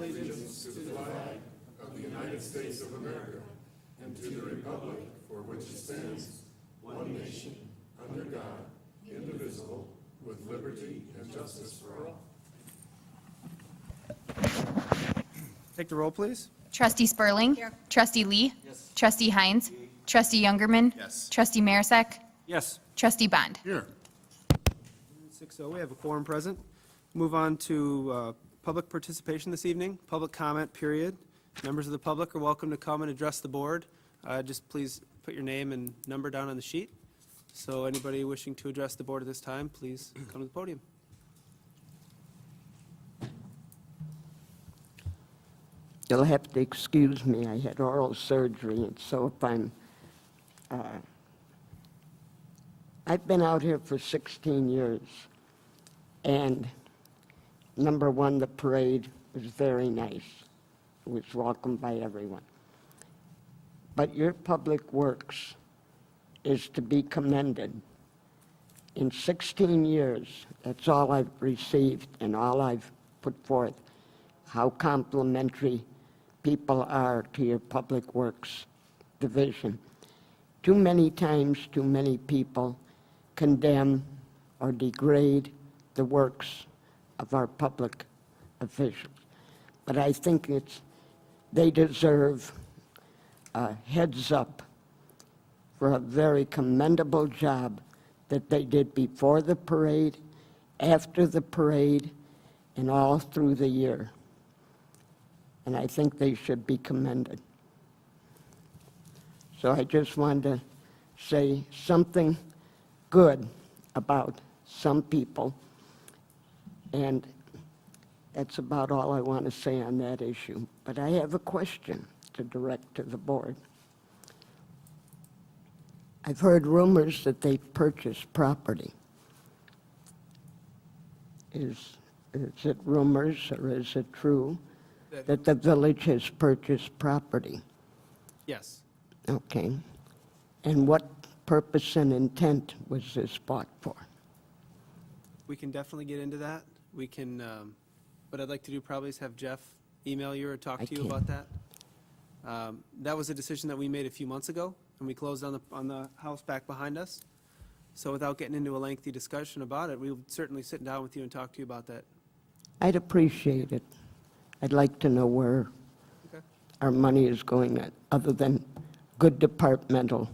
allegiance to the flag of the United States of America and to the republic for which it stands, one nation, under God, indivisible, with liberty and justice for all. Take the roll, please. Trustee Spurling. Here. Trustee Lee. Yes. Trustee Hines. Trustee Youngerman. Yes. Trustee Marisak. Yes. Trustee Bond. Here. 6-0, we have a quorum present. Move on to public participation this evening, public comment period. Members of the public are welcome to come and address the board. Just please put your name and number down on the sheet. So anybody wishing to address the board at this time, please come to the podium. You'll have to excuse me, I had oral surgery, and so if I've been out here for 16 years, and number one, the parade was very nice. It was welcomed by everyone. But your public works is to be commended. In 16 years, that's all I've received and all I've put forth, how complimentary people are to your public works division. Too many times, too many people condemn or degrade the works of our public officials. But I think they deserve a heads up for a very commendable job that they did before the parade, after the parade, and all through the year. And I think they should be commended. So I just wanted to say something good about some people, and that's about all I want to say on that issue. But I have a question to direct to the board. I've heard rumors that they purchased property. Is it rumors or is it true that the village has purchased property? Yes. Okay. And what purpose and intent was this bought for? We can definitely get into that. We can, what I'd like to do probably is have Jeff email you or talk I to you can. about that. That was a decision that we made a few months ago, and we closed on the house back behind us. So without getting into a lengthy discussion about it, we'll certainly sit down with you and talk to you about that. I'd appreciate it. I'd like to know where Okay. our money is going at, other than good departmental.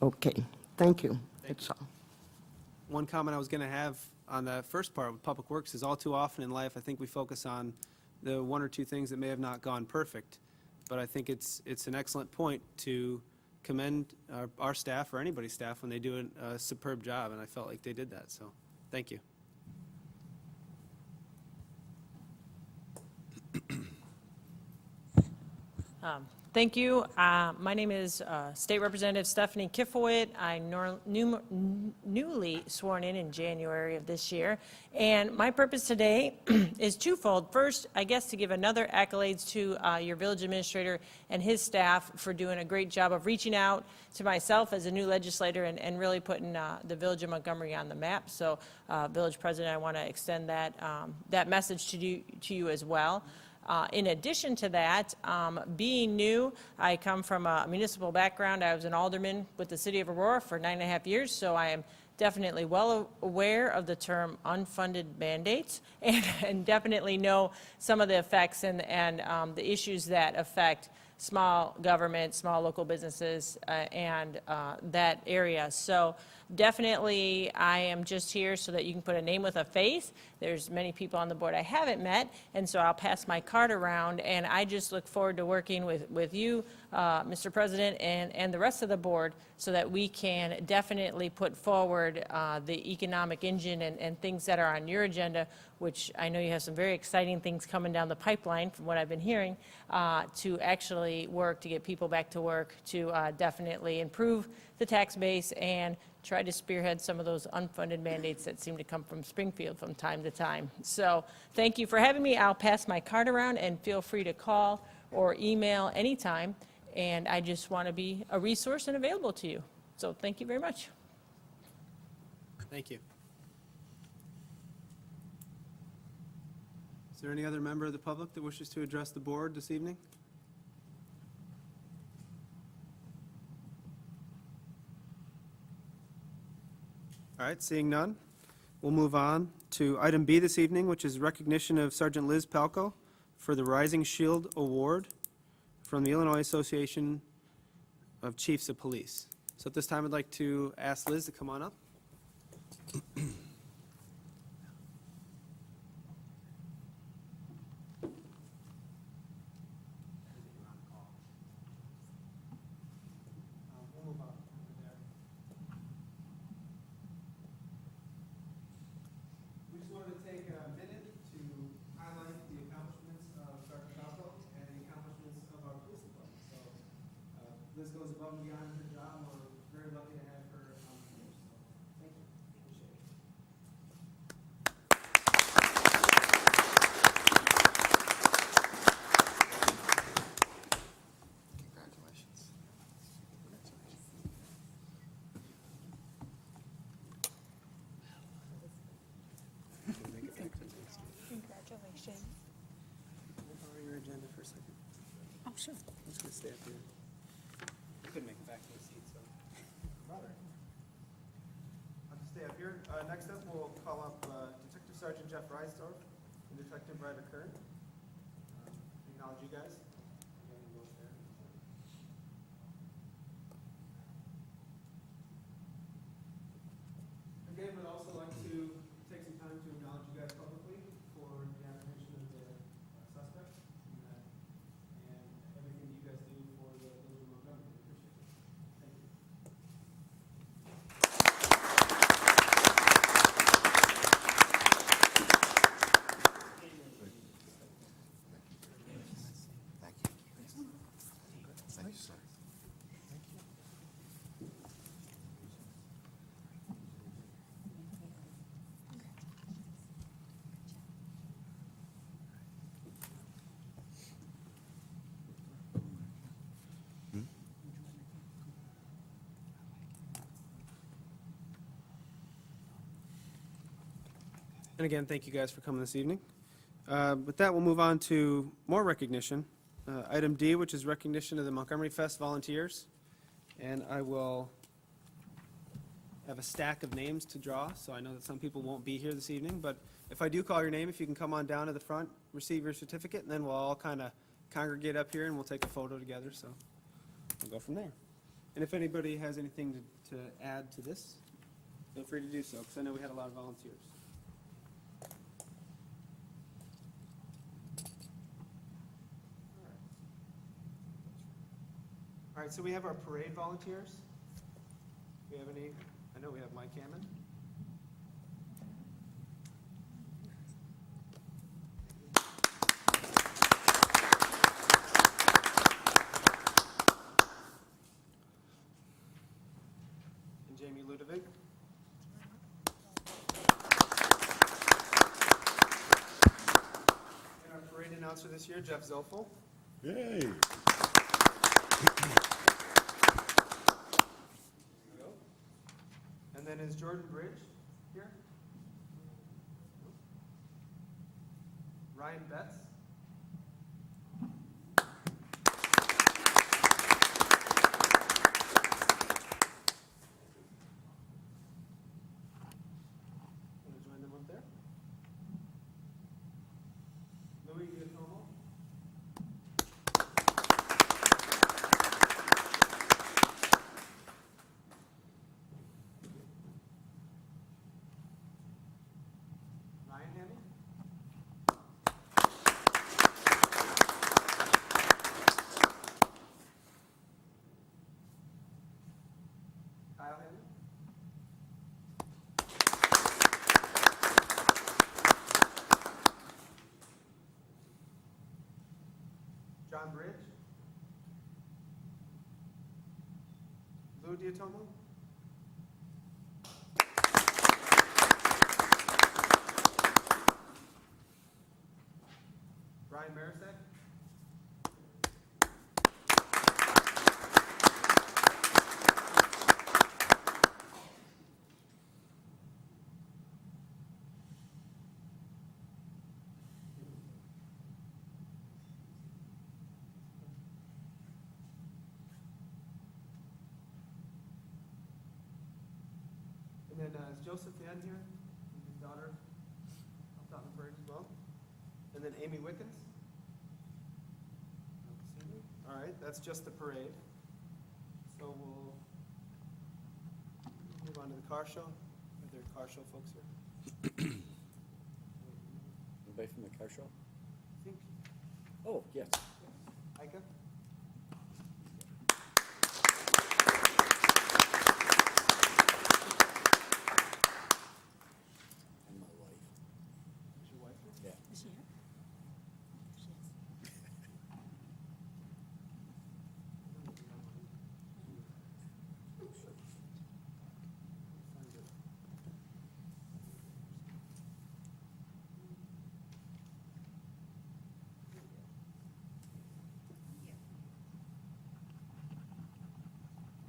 Okay, thank you. That's all. One comment I was going to have on the first part with Public Works is all too often in life, I think we focus on the one or two things that may have not gone perfect. But I think it's an excellent point to commend our staff or anybody's staff when they do a superb job, and I felt like they did that, so thank you. Thank you. My name is State Representative Stephanie Kifowit. I newly sworn in January of this year. And my purpose today is twofold. First, I guess to give another accolades to your village administrator and his staff for doing a great job of reaching out to myself as a new legislator and really putting the village of Montgomery on the map. So, Village President, I want to extend that, that message to you as well. In addition to that, being new, I come from a municipal background. I was an alderman with the city of Aurora for 9.5 years, so I am definitely well aware of the term unfunded mandates and definitely know some of the effects and the issues that affect small government, small local businesses, and that area. So definitely I am just here so that you can put a name with a face. There's many people on the board I haven't met, and so I'll pass my card around, and I just look forward to working with you, Mr. President, and the rest of the board so that we can definitely put forward the economic engine and things that are on your agenda, which I know you have some very exciting things coming down the pipeline from what I've been hearing, to actually work to get people back to work, to definitely improve the tax base and try to spearhead some of those unfunded mandates that seem to come from Springfield from time to time. So thank you for having me. I'll pass my card around, and feel free to call or email anytime. And I just want to be a resource and available to you. So thank you very much. Thank you. Is there any other member of the public that wishes to address the board this evening? All right, seeing none, we'll move on to item B this evening, which is recognition of Sergeant Liz Palco for the Rising Shield Award from the Illinois Association of Chiefs of Police. So at this time, I'd like to ask Liz to come on up. We just wanted to take a minute to highlight the accomplishments of Sergeant Falco and the accomplishments of our police department. So Liz goes above and beyond her job. We're very lucky to have her on here. So thank you. Appreciate it. Congratulations. Congratulations. Can I borrow your agenda for a second? Oh, sure. I'm just going to stay up here. I couldn't make it back to the seat, so. I'll just stay up here. Next up, we'll call up Detective Sergeant Jeff Reisdorf and Detective Ryder Kern. Acknowledge you guys. And we'll share. Again, would also like to take some time to acknowledge you guys publicly for the apprehension of the suspect and everything you guys do for the village of Montgomery. We appreciate it. Thank you. Thank you. Thank you, sir. And again, thank you guys for coming this evening. With that, we'll move on to more recognition. Item D, which is recognition of the Montgomery Fest volunteers. And I will have a stack of names to draw, so I know that some people won't be here this evening. But if I do call your name, if you can come on down to the front, receive your certificate, and then we'll all kind of congregate up here and we'll take a photo together. So we'll go from there. And if anybody has anything to add to this, feel free to do so, because I know we had a lot of volunteers. All right, so we have our parade volunteers. Do we have any? I know we have Mike Hammond. And Jamie Ludovic. And our parade announcer this year, Jeff Zofel. Yay! And then is Jordan Bridge here? Ryan Betts? Want to join them up there? Louis Giacomo? Ryan Hammy? Kyle Hammy? John Bridge? Lou Diatomo? Brian Marisek? Is Joseph Yan here? His daughter helped out in the parade as well. And then Amy Wickens. Don't see me. All right, that's just the parade. So we'll move on to the car show. Are there car show folks here? Anybody from the car show? I think, Oh, yes. Ika? And my wife. Is your wife here? Yeah. Is she here? She is. Find it.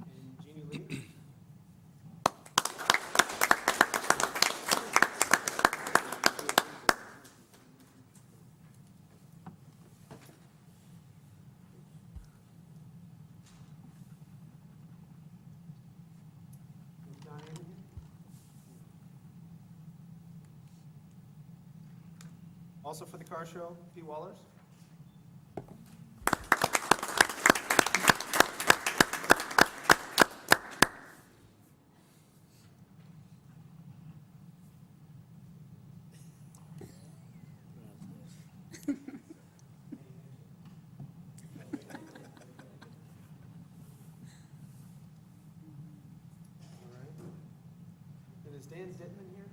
And Jeannie Lee? Is John Anderson here? Also for the car show, P. Wallers. All right. And is Dan Dittman here?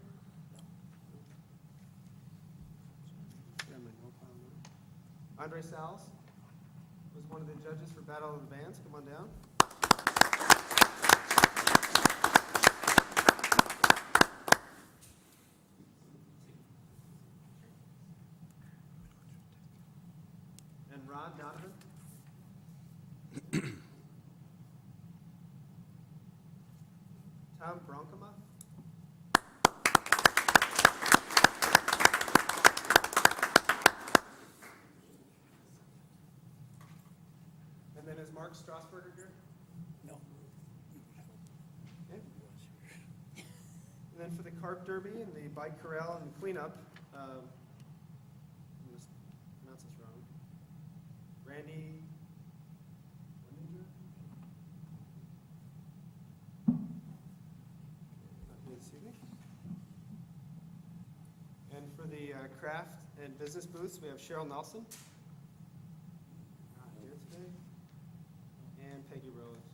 Andre Sals was one of the judges for Battle of the Bands. Come on down. And Ron Donovan. Tom Bronkema. And then is Mark Strasburger here? No. Okay. And then for the cart derby and the bike corral and cleanup, I'm gonna pronounce this wrong. Randy. Wendinger? Not here this evening. And for the craft and business booths, we have Cheryl Nelson. Not here today. And Peggy Rose.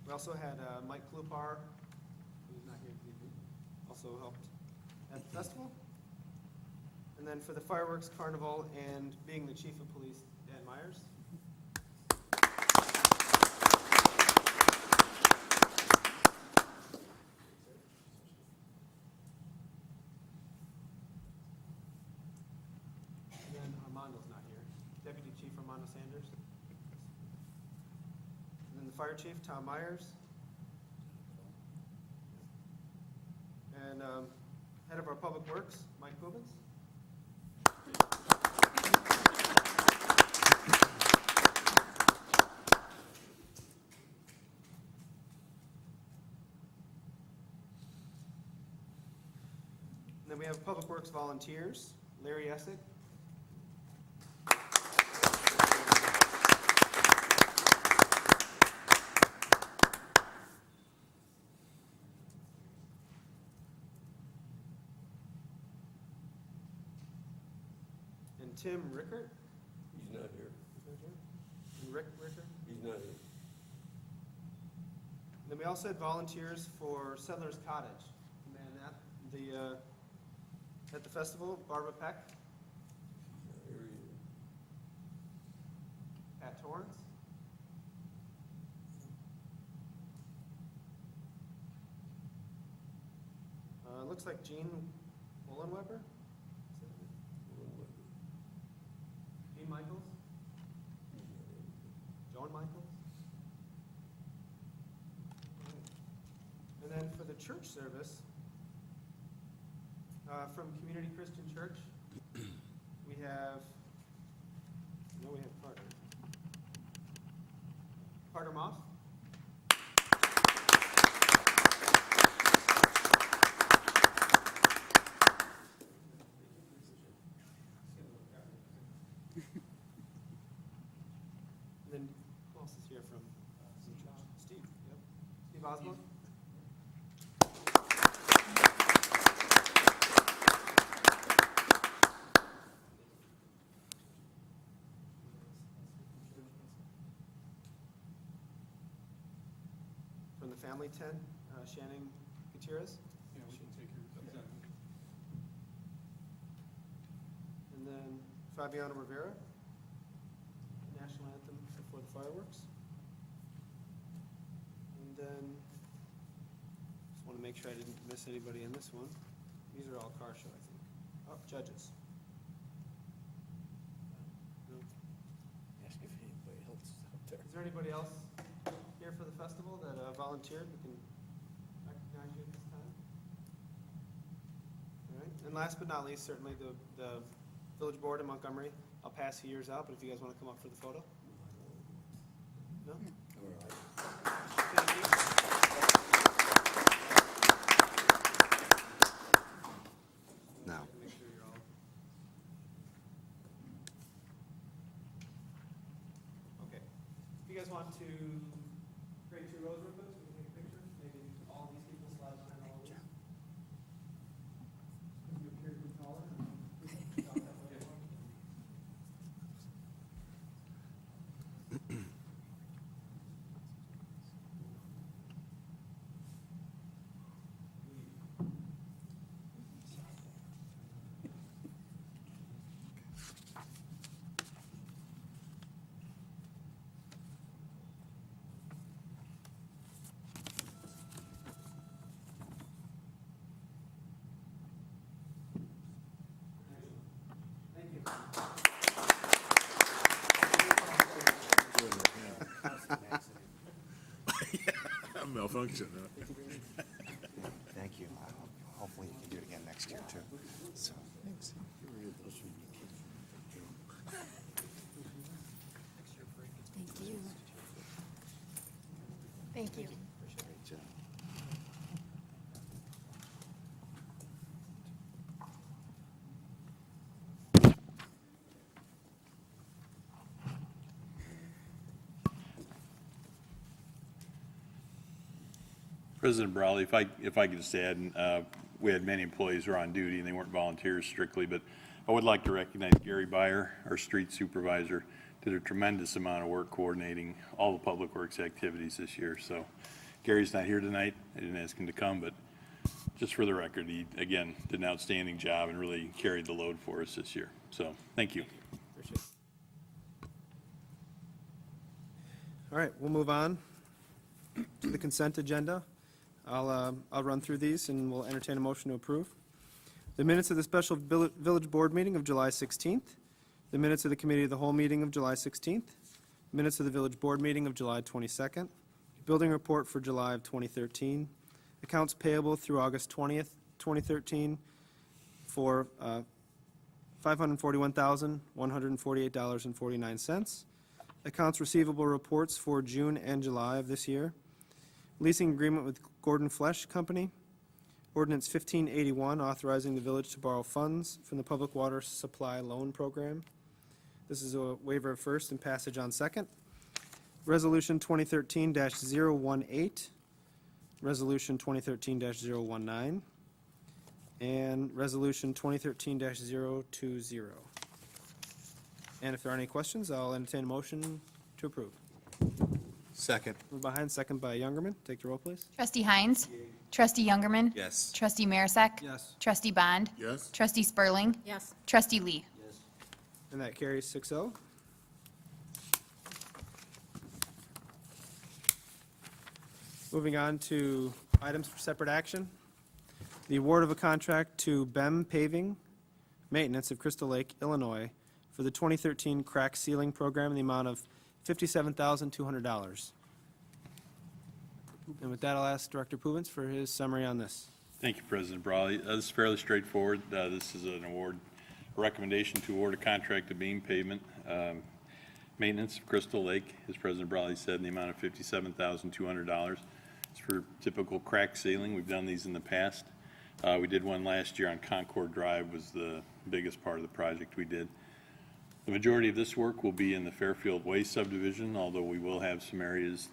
We also had Mike Klupar, who's not here this evening, also helped at the festival. And then for the fireworks carnival and being the chief of police, Dan Myers. And then Armando's not here. Deputy Chief Armando Sanders. And then the fire chief, Tom Myers. And head of our public works, Mike Kubitz. And then we have public works volunteers, Larry Essick. And Tim Rickert. He's not here. And Rick Rickert. He's not here. And then we also had volunteers for Settlers Cottage. And at the festival, Barbara Peck, He's not here either. Pat Torrance. Looks like Jean Wollenweber. Jean Michaels. Joan Michaels. And then for the church service, from Community Christian Church, we have Carter. Carter Moss. And then, who else is here from? Steve, yep. Steve Osborne. From the family tent, Shannon Gutierrez. Yeah, we can take care of that. And then Fabiana Rivera, national anthem before the fireworks. And then, just want to make sure I didn't miss anybody in this one. These are all car show, I think. Oh, judges. No. Ask if anybody else is out there. Is there anybody else here for the festival that volunteered? We can recognize you at this time. All right, and last but not least, certainly the village board in Montgomery. I'll pass the years out, but if you guys want to come up for the photo? No? Thank you. Now. Make sure you're all. Okay. If you guys want to create 2 rows real quick, so we can take a picture, maybe all these people slide behind all of these. You appear to be taller. Stop that way. Thank you. Malfunction, Thank you. Hopefully you can do it again next year too. So, thanks. Thank you. Thank you. Great job. President Brawley, if I could just add, we had many employees who were on duty and they weren't volunteers strictly, but I would like to recognize Gary Byer, our street supervisor, did a tremendous amount of work coordinating all the public works activities this year. So Gary's not here tonight. I didn't ask him to come, but just for the record, he, again, did an outstanding job and really carried the load for us this year. So, thank you. Appreciate it. All right, we'll move on to the consent agenda. I'll run through these and we'll entertain a motion to approve. The minutes of the special village board meeting of July 16th, the minutes of the committee of the whole meeting of July 16th, minutes of the village board meeting of July 22nd, building report for July of 2013, accounts payable through August 20th, 2013 for $541,148.49, accounts receivable reports for June and July of this year, leasing agreement with Gordon Flesh Company, ordinance 1581 authorizing the village to borrow funds from the Public Water Supply Loan Program. This is a waiver of first and passage on second. Resolution 2013-018, Resolution 2013-019, and Resolution 2013-020. And if there are any questions, I'll entertain a motion to approve. Second. Moved by Hines, second by Youngerman. Take the roll, please. Trustee Hines. Trustee Youngerman. Yes. Trustee Marisak. Yes. Trustee Bond. Yes? Trustee Spurling. Yes. Trustee Lee. And that carries 6-0. Moving on to items for separate action. The award of a contract to BEM Paving Maintenance of Crystal Lake, Illinois, for the 2013 crack sealing program in the amount of $57,200. And with that, I'll ask Director Puvens for his summary on this. Thank you, President Brawley. This is fairly straightforward. This is an award, a recommendation to award a contract to Beam Pavement maintenance of Crystal Lake, as President Brawley said, in the amount of $57,200. It's for typical crack sealing. We've done these in the past. We did one last year on Concord Drive, was the biggest part of the project we did. The majority of this work will be in the Fairfield Way subdivision, although we will have some areas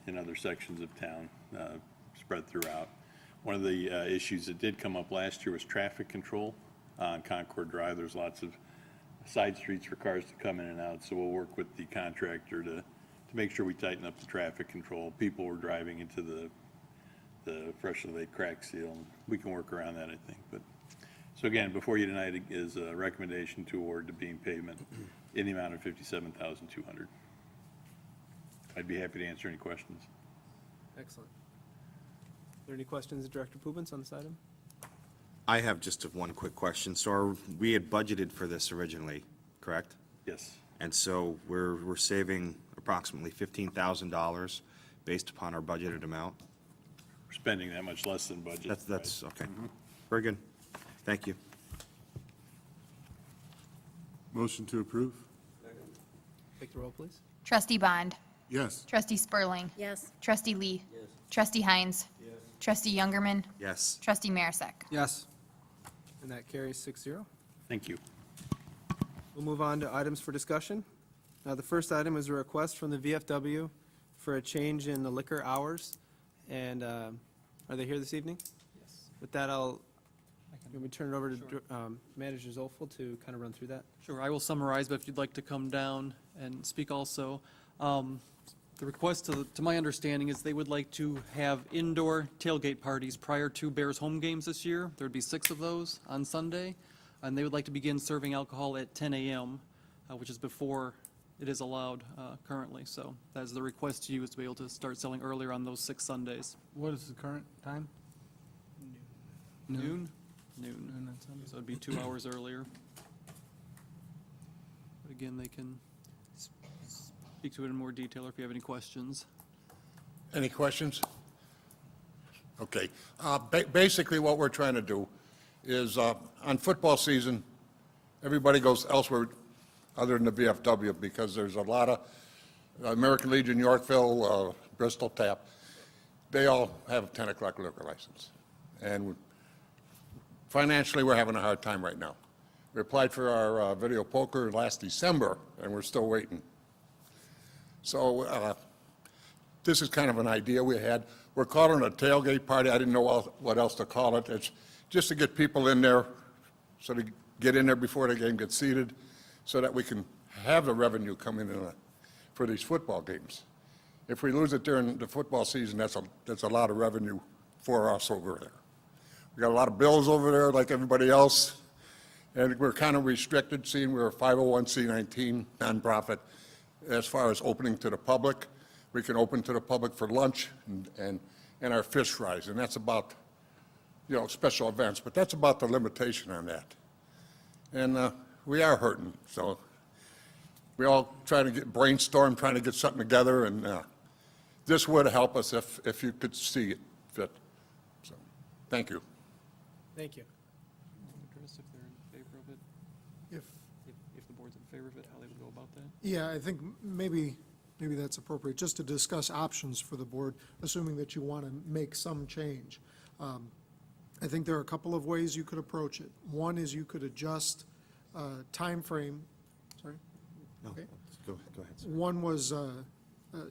in other sections of town spread throughout. One of the issues that did come up last year was traffic control on Concord Drive. There's lots of side streets for cars to come in and out, so we'll work with the contractor to make sure we tighten up the traffic control. People were driving into the Freshly Lake crack seal, and we can work around that, I think. But so again, before you tonight is a recommendation to award to Beam Pavement in the amount of $57,200. I'd be happy to answer any questions. Excellent. Are there any questions, Director Pubens, on this item? I have just one quick question. So we had budgeted for this originally, correct? Yes. And so we're saving approximately $15,000 based upon our budgeted amount? We're spending that much less than budget. That's, okay. Very good. Thank you. Motion to approve? Take the roll, please. Trustee Bond. Yes. Trustee Spurling. Yes. Trustee Lee. Trustee Heinz. Trustee Youngerman. Yes. Trustee Marisak. Yes. And that carries 6-0. Thank you. We'll move on to items for discussion. Now, the first item is a request from the VFW for a change in the liquor hours. And are they here this evening? Yes. With that, let me turn it over to Manager Zolfel to kind of run through that. Sure, I will summarize, but if you'd like to come down and speak also. The request, to my understanding, is they would like to have indoor tailgate parties prior to Bears home games this year. There'd be 6 of those on Sunday, and they would like to begin serving alcohol at 10 a.m., which is before it is allowed currently. So that is the request to you, is to be able to start selling earlier on those 6 Sundays. What is the current time? Noon? Noon. So it'd be 2 hours earlier. But again, they can speak to it in more detail or if you have any questions. Any questions? Okay. Basically, what we're trying to do is, on football season, everybody goes elsewhere other than the VFW because there's a lot of American Legion, Yorkville, Bristol Tap. They all have a 10 o'clock liquor license. And financially, we're having a hard time right now. We applied for our video poker last December, and we're still waiting. So this is kind of an idea we had. We're calling it a tailgate party. I didn't know what else to call it. It's just to get people in there, so to get in there before the game gets seated, so that we can have the revenue coming in for these football games. If we lose it during the football season, that's a lot of revenue for us over there. We got a lot of bills over there like everybody else, and we're kind of restricted, seeing we're a 501c19 nonprofit. As far as opening to the public, we can open to the public for lunch and our fish fries, and that's about, special events, but that's about the limitation on that. And we are hurting, so we all trying to brainstorm, trying to get something together, and this would help us if you could see it fit. So, thank you. Thank you. Address if they're in favor of it, If, if the board's in favor of it, how they would go about that. yeah, I think maybe that's appropriate, just to discuss options for the board, assuming that you want to make some change. I think there are a couple of ways you could approach it. One is you could adjust time frame. Sorry? No, Okay. go ahead, sir. One was,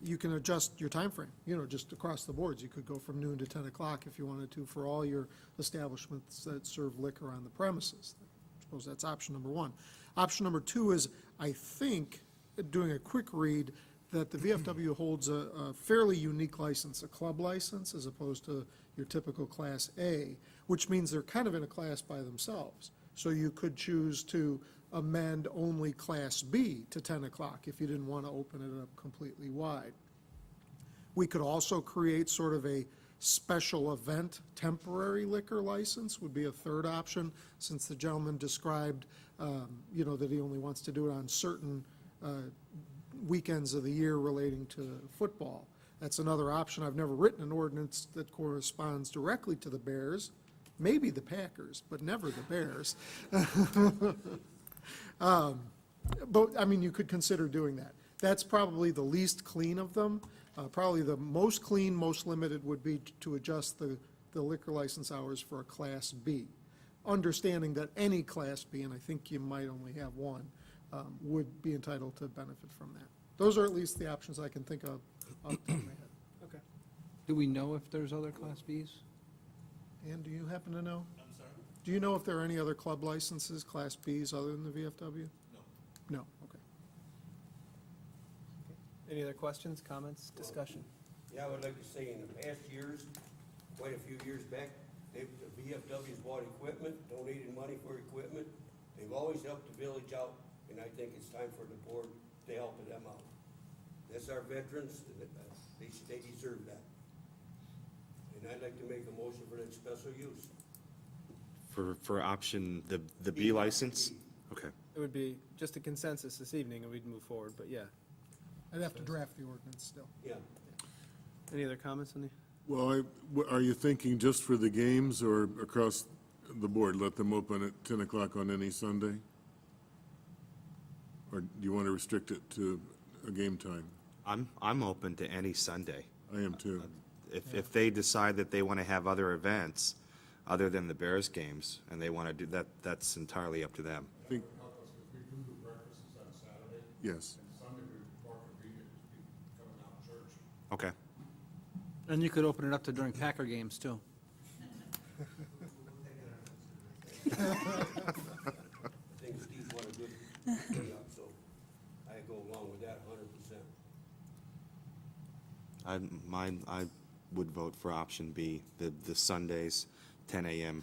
you can adjust your time frame. Just across the boards. You could go from noon to 10 o'clock if you wanted to for all your establishments that serve liquor on the premises. I suppose that's option number one. Option number two is, I think, doing a quick read, that the VFW holds a fairly unique license, a club license, as opposed to your typical Class A, which means they're kind of in a class by themselves. So you could choose to amend only Class B to 10 o'clock if you didn't want to open it up completely wide. We could also create sort of a special event temporary liquor license would be a third option, since the gentleman described, that he only wants to do it on certain weekends of the year relating to football. That's another option. I've never written an ordinance that corresponds directly to the Bears, maybe the Packers, but never the Bears. But, you could consider doing that. That's probably the least clean of them. Probably the most clean, most limited would be to adjust the liquor license hours for a Class B, understanding that any Class B, and I think you might only have one, would be entitled to benefit from that. Those are at least the options I can think of off the top of my head. Okay. Do we know if there's other Class Bs? Ann, do you happen to know? I'm sorry? Do you know if there are any other club licenses, Class Bs, other than the VFW? No. No, okay. Any other questions, comments, discussion? Yeah, I would like to say in the past years, quite a few years back, the VFW's bought equipment, donated money for equipment. They've always helped the village out, and I think it's time for the board to help them out. That's our veterans, and they deserve that. And I'd like to make a motion for that special use. For option, the B license? Okay. It would be just a consensus this evening, and we'd move forward, but yeah. I'd have to draft the ordinance still. Yeah. Any other comments on the? Well, are you thinking just for the games or across the board? Let them open at 10 o'clock on any Sunday? Or do you want to restrict it to a game time? I'm open to any Sunday. I am too. If they decide that they want to have other events other than the Bears games, and they want to do that, that's entirely up to them. I think, Help us, because we do the breakfasts on Saturday, yes. and Sunday we're more convenient, because people coming out of church. Okay. And you could open it up to during Packer games, too. I think Steve wanted a good cleanup, so I go along with that 100%. I would vote for option B, the Sundays, 10 a.m.,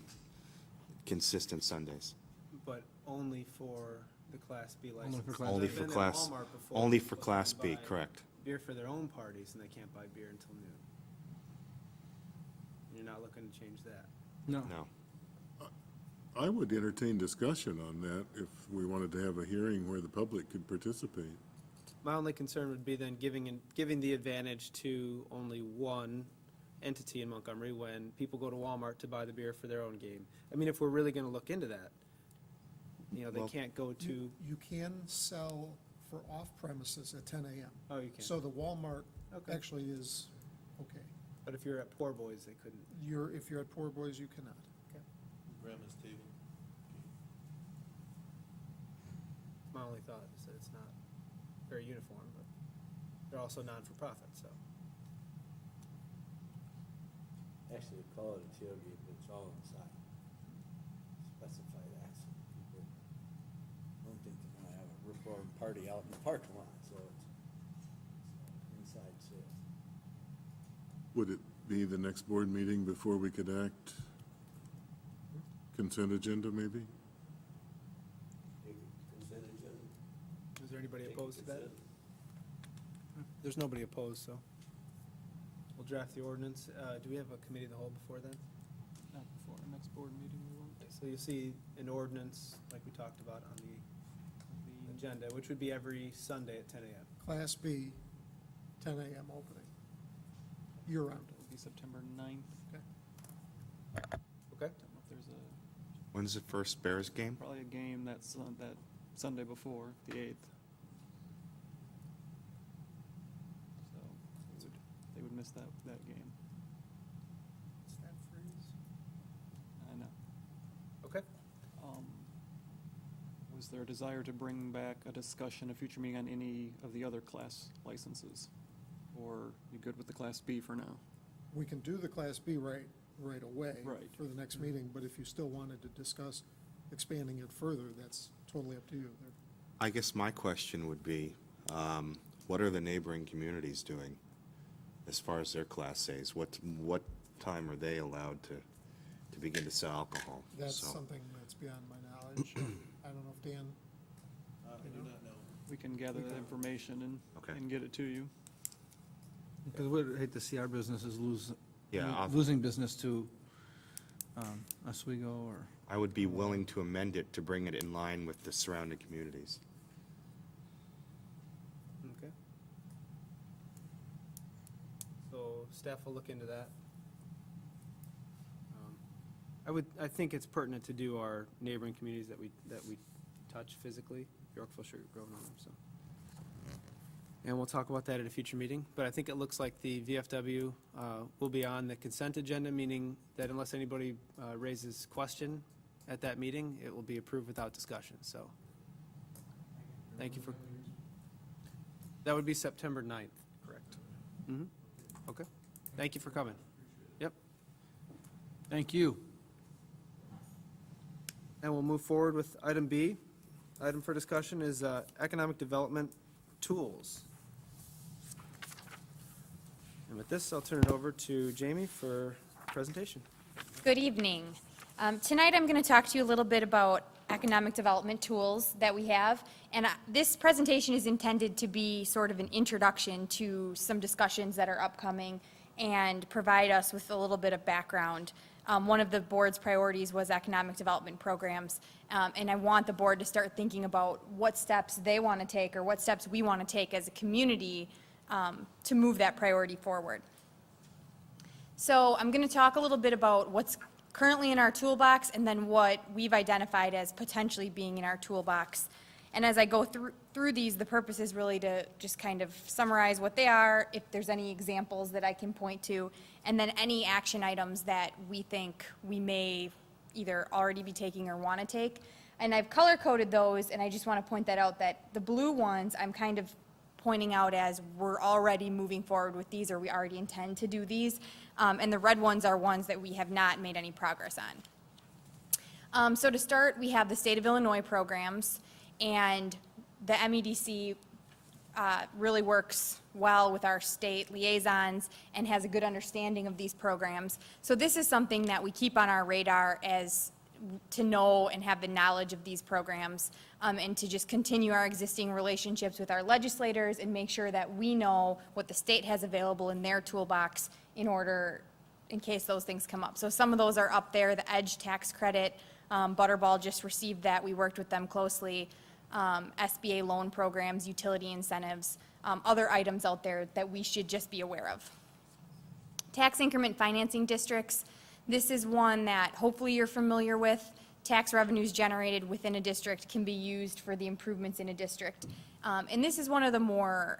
consistent Sundays. But only for the Class B license. Only for Class Only I've for been to class, Walmart before, only for people Class can B, buy correct. Beer for their own parties, and they can't buy beer until noon. You're not looking to change that. No. No. I would entertain discussion on that if we wanted to have a hearing where the public could participate. My only concern would be then giving the advantage to only one entity in Montgomery when people go to Walmart to buy the beer for their own game. I mean, if we're really gonna look into that, you know, they Well- can't go to, You can sell for off-premises at 10 a.m. oh, you can. So the Walmart Okay. actually is okay. But if you're at Poor Boys, they couldn't. If you're at Poor Boys, you cannot. Grandma's table. My only thought is that it's not very uniform, but they're also non-for-profit, so. Actually, we call it a tailgate, but it's all inside. Specify that, so people don't think they're gonna have a rip-roaring party out in the parking lot, so it's inside sales. Would it be the next board meeting before we could act? Consent agenda, maybe? Take it consent agenda. Is there anybody Take it opposed to that? consent. There's nobody opposed, so. We'll draft the ordinance. Do we have a committee of the whole before then? Not before our next board meeting, we won't. So you'll see an ordinance, like we talked about on the agenda, which would be every Sunday at 10 a.m. Class B, 10 a.m. opening, year-round. It'll be September 9th. Okay? Don't know if there's When's the first Bears game? probably a game that Sunday before, the 8th. So they would miss that game. Is that freeze? I know. Okay. Was there a desire to bring back a discussion, a future meeting on any of the other class licenses? Or you good with the Class B for now? We can do the Class B right away. Right. For the next meeting, but if you still wanted to discuss expanding it further, that's totally up to you. I guess my question would be, what are the neighboring communities doing as far as their Class A's? What time are they allowed to begin to sell alcohol? That's So- something that's beyond my knowledge. I don't know if Dan, I do not know. We can gather that information Okay. and get it to you. Because we'd hate to see our businesses Yeah, losing business to Oswego or. I would be willing to amend it to bring it in line with the surrounding communities. Okay. So staff will look into that. I think it's pertinent to do our neighboring communities that we touch physically, Yorkville, Sugar Grove, and all them, so. and we'll talk about that at a future meeting. But I think it looks like the VFW will be on the consent agenda, meaning that unless anybody raises question at that meeting, it will be approved without discussion, so. Thank you for, that would be September 9th, correct? Mm-hmm, okay. Thank you for coming. Yep. Thank you. And we'll move forward with item B. Item for discussion is economic development tools. And with this, I'll turn it over to Jamie for presentation. Good evening. Tonight, I'm going to talk to you a little bit about economic development tools that we have. And this presentation is intended to be sort of an introduction to some discussions that are upcoming and provide us with a little bit of background. One of the board's priorities was economic development programs, and I want the board to start thinking about what steps they want to take or what steps we want to take as a community to move that priority forward. So I'm going to talk a little bit about what's currently in our toolbox and then what we've identified as potentially being in our toolbox. And as I go through these, the purpose is really to just kind of summarize what they are, if there's any examples that I can point to, and then any action items that we think we may either already be taking or want to take. And I've color-coded those, and I just want to point that out, that the blue ones I'm kind of pointing out as we're already moving forward with these, or we already intend to do these, and the red ones are ones that we have not made any progress on. So to start, we have the State of Illinois programs, and the MEDC really works well with our state liaisons and has a good understanding of these programs. So this is something that we keep on our radar as to know and have the knowledge of these programs, and to just continue our existing relationships with our legislators and make sure that we know what the state has available in their toolbox in case those things come up. So some of those are up there, the EDGE tax credit, Butterball just received that, we worked with them closely, SBA loan programs, utility incentives, other items out there that we should just be aware of. Tax increment financing districts, this is one that hopefully you're familiar with. Tax revenues generated within a district can be used for the improvements in a district. And this is one of the more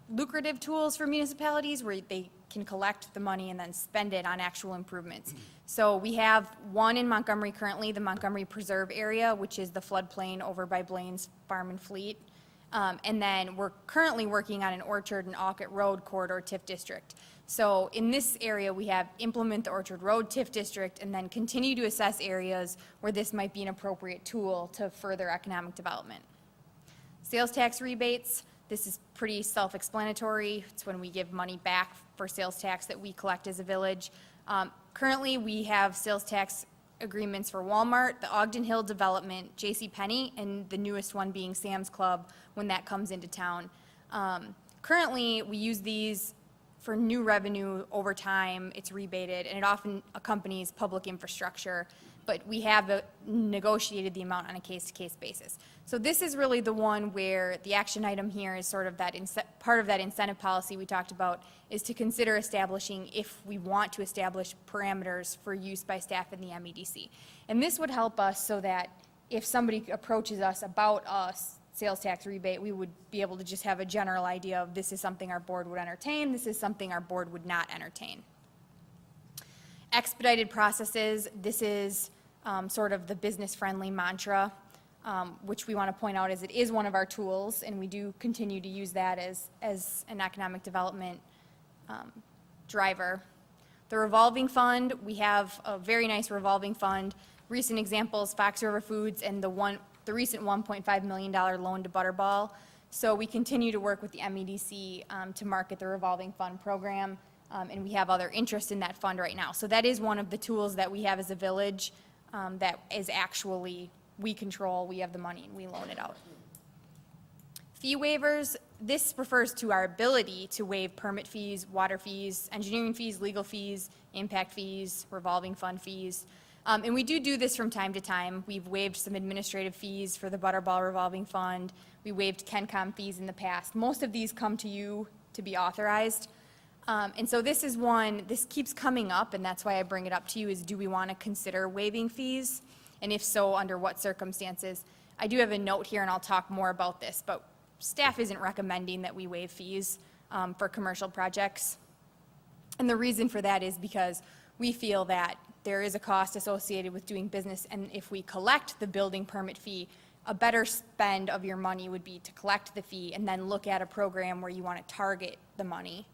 lucrative tools for municipalities where they can collect the money and then spend it on actual improvements. So we have one in Montgomery currently, the Montgomery Preserve area, which is the floodplain over by Blaine's Farm and Fleet. And then we're currently working on an Orchard and Alcott Road corridor TIF district. So in this area, we have implement the Orchard Road TIF district and then continue to assess areas where this might be an appropriate tool to further economic development. Sales tax rebates, this is pretty self-explanatory. It's when we give money back for sales tax that we collect as a village. Currently, we have sales tax agreements for Walmart, the Ogden Hill Development, JCPenney, and the newest one being Sam's Club when that comes into town. Currently, we use these for new revenue over time. It's rebated, and it often accompanies public infrastructure, but we have negotiated the amount on a case-to-case basis. So this is really the one where the action item here is sort of that part of that incentive policy we talked about, is to consider establishing, if we want to establish parameters for use by staff in the MEDC. And this would help us so that if somebody approaches us about a sales tax rebate, we would be able to just have a general idea of this is something our board would entertain, this is something our board would not entertain. Expedited processes, this is sort of the business-friendly mantra, which we want to point out as it is one of our tools, and we do continue to use that as an economic development driver. The revolving fund, we have a very nice revolving fund. Recent examples, Fox River Foods and the recent $1.5 million loan to Butterball. So we continue to work with the MEDC to market the revolving fund program, and we have other interest in that fund right now. So that is one of the tools that we have as a village that is actually, we control, we have the money, and we loan it out. Fee waivers, this refers to our ability to waive permit fees, water fees, engineering fees, legal fees, impact fees, revolving fund fees. And we do this from time to time. We've waived some administrative fees for the Butterball revolving fund. We waived KenCom fees in the past. Most of these come to you to be authorized. And so this is one, this keeps coming up, and that's why I bring it up to you, is do we want to consider waiving fees? And if so, under what circumstances? I do have a note here, and I'll talk more about this, but staff isn't recommending that we waive fees for commercial projects. And the reason for that is because we feel that there is a cost associated with doing business, and if we collect the building permit fee, a better spend of your money would be to collect the fee and then look at a program where you want to target the money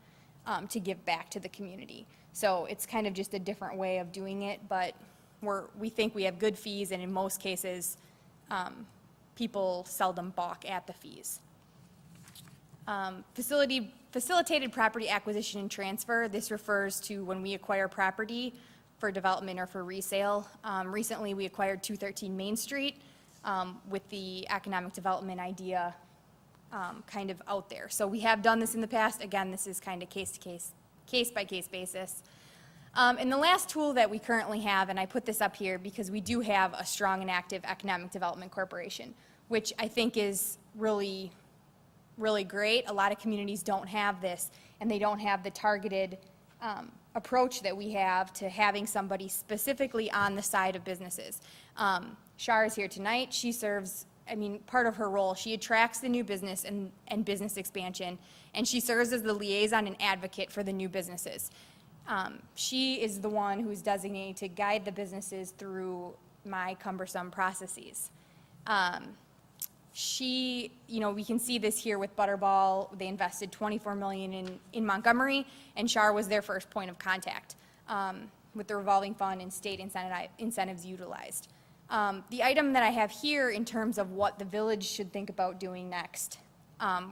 to give back to the community. So it's kind of just a different way of doing it, but we think we have good fees, and in most cases, people seldom balk at the fees. Facilitated property acquisition and transfer, this refers to when we acquire property for development or for resale. Recently, we acquired 213 Main Street with the economic development idea kind of out there. So we have done this in the past. Again, this is kind of case-by-case basis. And the last tool that we currently have, and I put this up here because we do have a strong and active economic development corporation, which I think is really great. A lot of communities don't have this, and they don't have the targeted approach that we have to having somebody specifically on the side of businesses. Shar is here tonight. She serves, part of her role, she attracts the new business and business expansion, and she serves as the liaison and advocate for the new businesses. She is the one who's designated to guide the businesses through my cumbersome processes. We can see this here with Butterball. They invested $24 million in Montgomery, and Shar was their first point of contact with the revolving fund and state incentives utilized. The item that I have here in terms of what the village should think about doing next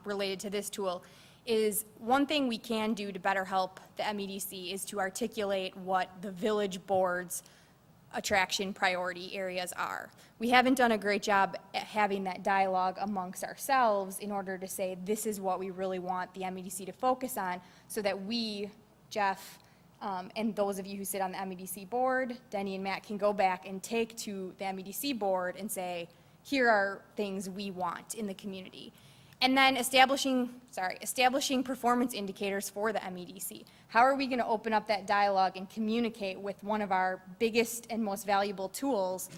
related to this tool is one thing we can do to better help the MEDC is to articulate what the village board's attraction priority areas are. We haven't done a great job at having that dialogue amongst ourselves in order to say this is what we really want the MEDC to focus on, so that we, Jeff, and those of you who sit on the MEDC board, Denny and Matt, can go back and take to the MEDC board and say, here are things we want in the community. And then establishing performance indicators for the MEDC. How are we going to open up that dialogue and communicate with one of our biggest and most valuable tools?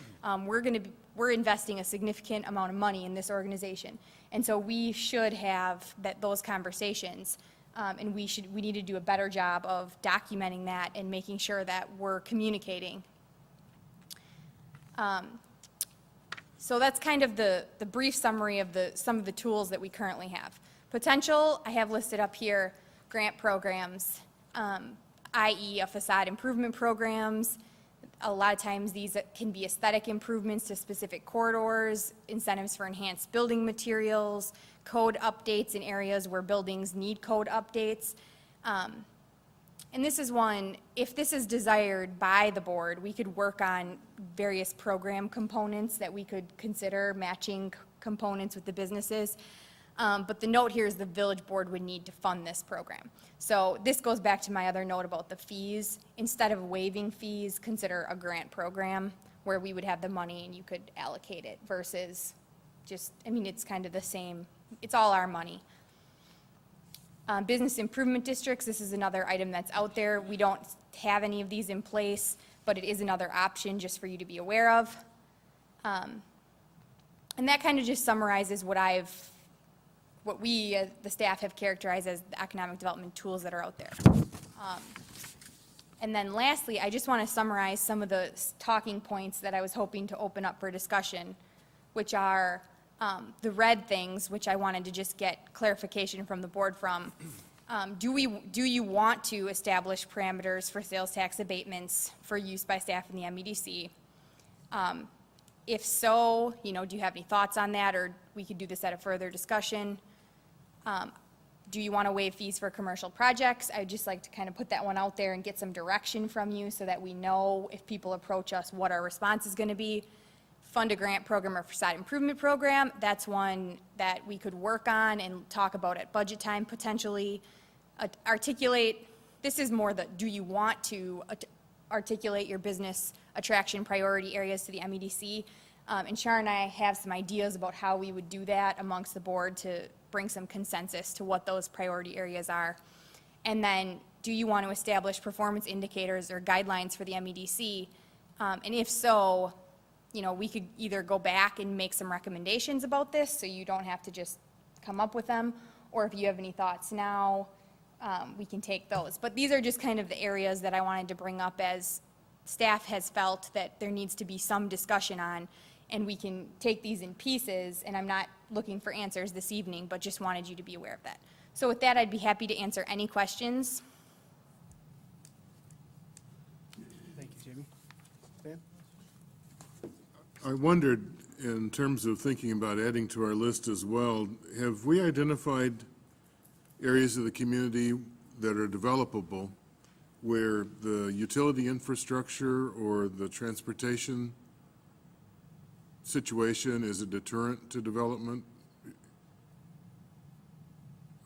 We're investing a significant amount of money in this organization, and so we should have those conversations, and we need to do a better job of documenting that and making sure that we're communicating. So that's kind of the brief summary of some of the tools that we currently have. Potential, I have listed up here, grant programs, i.e. a facade improvement programs. A lot of times these can be aesthetic improvements to specific corridors, incentives for enhanced building materials, code updates in areas where buildings need code updates. And this is one, if this is desired by the board, we could work on various program components that we could consider matching components with the businesses. But the note here is the village board would need to fund this program. So this goes back to my other note about the fees. Instead of waiving fees, consider a grant program where we would have the money and you could allocate it versus just, it's kind of the same. It's all our money. Business improvement districts, this is another item that's out there. We don't have any of these in place, but it is another option just for you to be aware of. And that kind of just summarizes what we, the staff, have characterized as the economic development tools that are out there. And then lastly, I just want to summarize some of the talking points that I was hoping to open up for discussion, which are the red things, which I wanted to just get clarification from the board from. Do you want to establish parameters for sales tax abatements for use by staff in the MEDC? If so, do you have any thoughts on that, or we could do this at a further discussion? Do you want to waive fees for commercial projects? I'd just like to kind of put that one out there and get some direction from you so that we know if people approach us what our response is going to be. Fund a grant program or facade improvement program, that's one that we could work on and talk about at budget time potentially. Articulate, this is more the, do you want to articulate your business attraction priority areas to the MEDC? And Sharon and I have some ideas about how we would do that amongst the board to bring some consensus to what those priority areas are. And then, do you want to establish performance indicators or guidelines for the MEDC? And if so, we could either go back and make some recommendations about this so you don't have to just come up with them, or if you have any thoughts now, we can take those. But these are just kind of the areas that I wanted to bring up as staff has felt that there needs to be some discussion on, and we can take these in pieces, and I'm not looking for answers this evening, but just wanted you to be aware of that. So with that, I'd be happy to answer any questions. Thank you, Jamie. Dan? I wondered, in terms of thinking about adding to our list as well, have we identified areas of the community that are developable where the utility infrastructure or the transportation situation is a deterrent to development?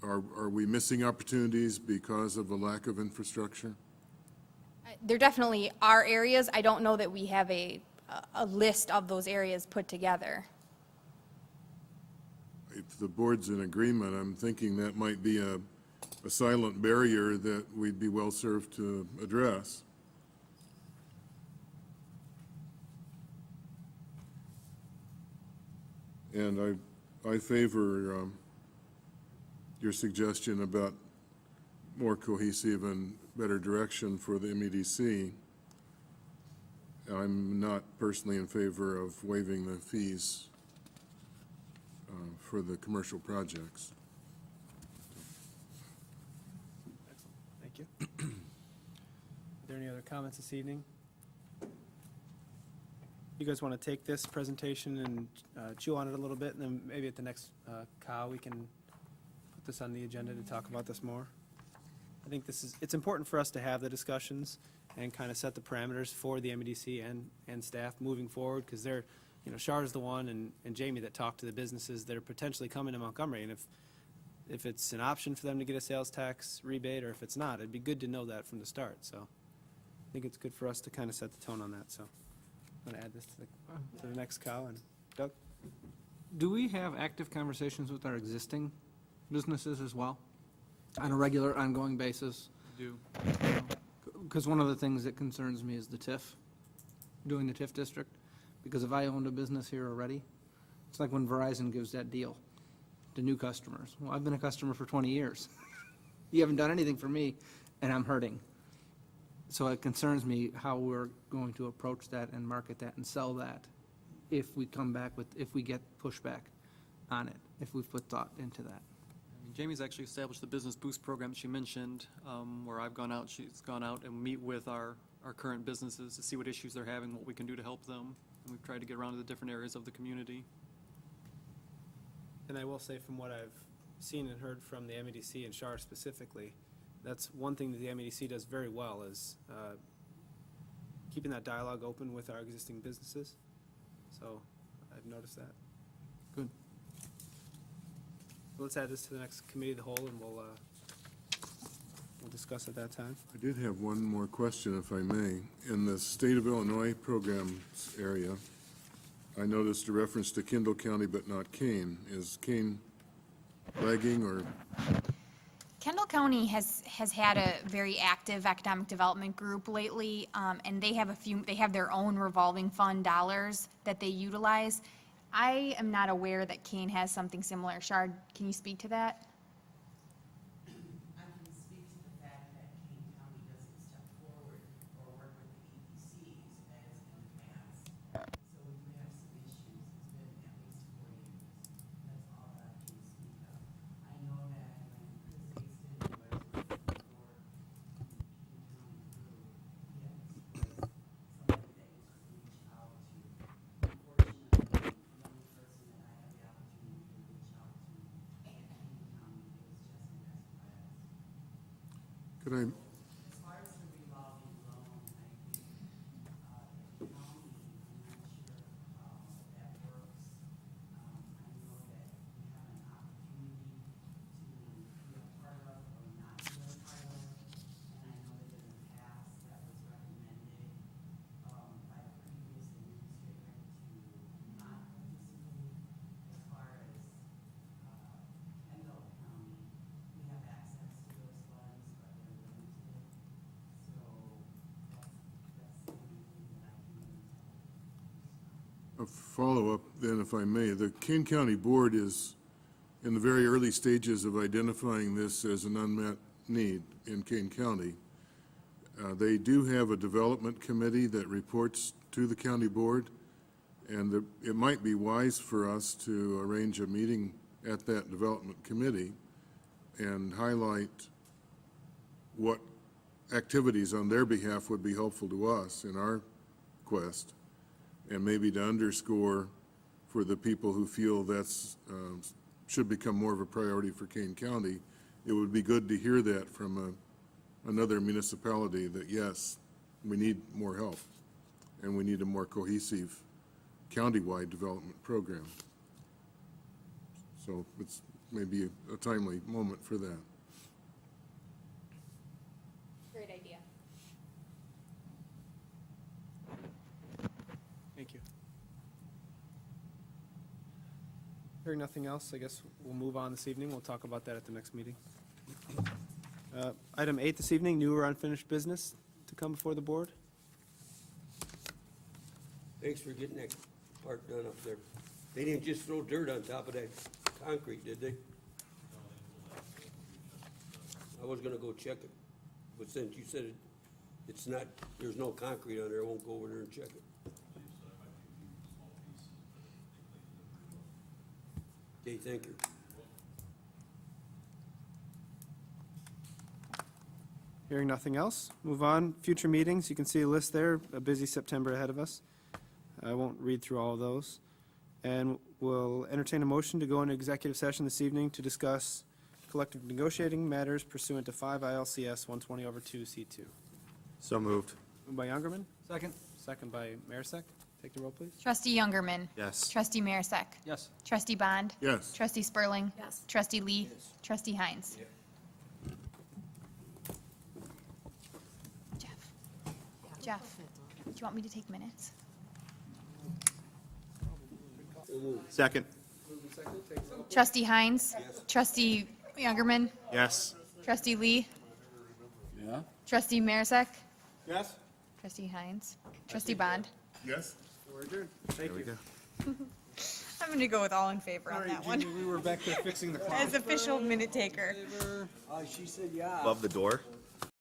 Are we missing opportunities because of a lack of infrastructure? There definitely are areas. I don't know that we have a list of those areas put together. If the board's in agreement, I'm thinking that might be a silent barrier that we'd be well-served to address. And I favor your suggestion about more cohesive and better direction for the MEDC. I'm not personally in favor of waiving the fees for the commercial projects. Thank you. Are there any other comments this evening? You guys want to take this presentation and chew on it a little bit, and then maybe at the next COW, we can put this on the agenda to talk about this more? I think it's important for us to have the discussions and kind of set the parameters for the MEDC and staff moving forward, because they're, Char's the one and Jamie that talk to the businesses that are potentially coming to Montgomery, and if it's an option for them to get a sales tax rebate, or if it's not, it'd be good to know that from the start. So I think it's good for us to kind of set the tone on that. So I'm going to add this to the next COW. And Doug? Do we have active conversations with our existing businesses as well, on a regular, ongoing basis? Do. Because one of the things that concerns me is the TIF, doing the TIF district. Because if I owned a business here already, it's like when Verizon gives that deal to new customers. Well, I've been a customer for 20 years. You haven't done anything for me, and I'm hurting. So it concerns me how we're going to approach that and market that and sell that if we get pushback on it, if we've put thought into that. Jamie's actually established the Business Boost program that she mentioned, where she's gone out and meet with our current businesses to see what issues they're having, what we can do to help them. And we've tried to get around to the different areas of the community. And I will say, from what I've seen and heard from the MEDC and Char specifically, that's one thing that the MEDC does very well, is keeping that dialogue open with our existing businesses. So I've noticed that. Good. Let's add this to the next committee of the whole, and we'll discuss at that time. I did have one more question, if I may. In the state of Illinois programs area, I noticed a reference to Kendall County but not Kane. Is Kane lagging, or? Kendall County has had a very active economic development group lately, and they have their own revolving fund dollars that they utilize. I am not aware that Kane has something similar. Shard, can you speak to that? I can speak to the fact that Kane County doesn't step forward or work with the EPCs as in the past. So we do have some issues. It's been at least 4 years. That's all that I can speak of. I know that when Chris Easton was working for the Kane County group, he had expressed somebody that you could reach out to. Unfortunately, the only person that I have the opportunity to reach out to in Kane County is Jessica Esquivel. Could I, As far as the revolving loan, I think, the county, I'm not sure how that works. I know that we have an opportunity to be a part of or not be a part of. And I know that in the past, that was recommended, by the previous administrator to not participate. As far as, Kendall County, we have access to those funds, but they're limited. So that's the only thing that I can really tell you. a follow-up then, if I may. The Kane County Board is in the very early stages of identifying this as an unmet need in Kane County. They do have a development committee that reports to the county board, and it might be wise for us to arrange a meeting at that development committee and highlight what activities on their behalf would be helpful to us in our quest, and maybe to underscore for the people who feel that's should become more of a priority for Kane County, it would be good to hear that from another municipality that, yes, we need more help, and we need a more cohesive countywide development program. So it's maybe a timely moment for that. Great idea. Thank you. Hearing nothing else, I guess we'll move on this evening. We'll talk about that at the next meeting. Item 8 this evening, new or unfinished business to come before the board. Thanks for getting that part done up there. They didn't just throw dirt on top of that concrete, did they? I was gonna go check it, but since you said it's not, there's no concrete on there, I won't go over there and check it. Okay, thank you. Hearing nothing else, move on. Future meetings, you can see a list there, a busy September ahead of us. I won't read through all of those. And we'll entertain a motion to go into executive session this evening to discuss collective negotiating matters pursuant to 5 ILCS 120/2C2. So moved. Moved by Youngerman, Second? second by Marisak. Take the roll, please. Trustee Youngerman. Yes. Trustee Marisak. Yes. Trustee Bond. Yes. Trustee Spurling. Yes. Trustee Lee. Trustee Heinz. Jeff, do you want me to take minutes? Second. Trustee Heinz. Trustee Youngerman. Yes. Trustee Lee. Yeah? Trustee Marisak. Yes. Trustee Heinz. Trustee Bond. Yes? We're adjourned. Thank There we you. go. I'm going to go with all in favor on that one. We were back there fixing the clock. As official minute taker. She said yeah. Above the door?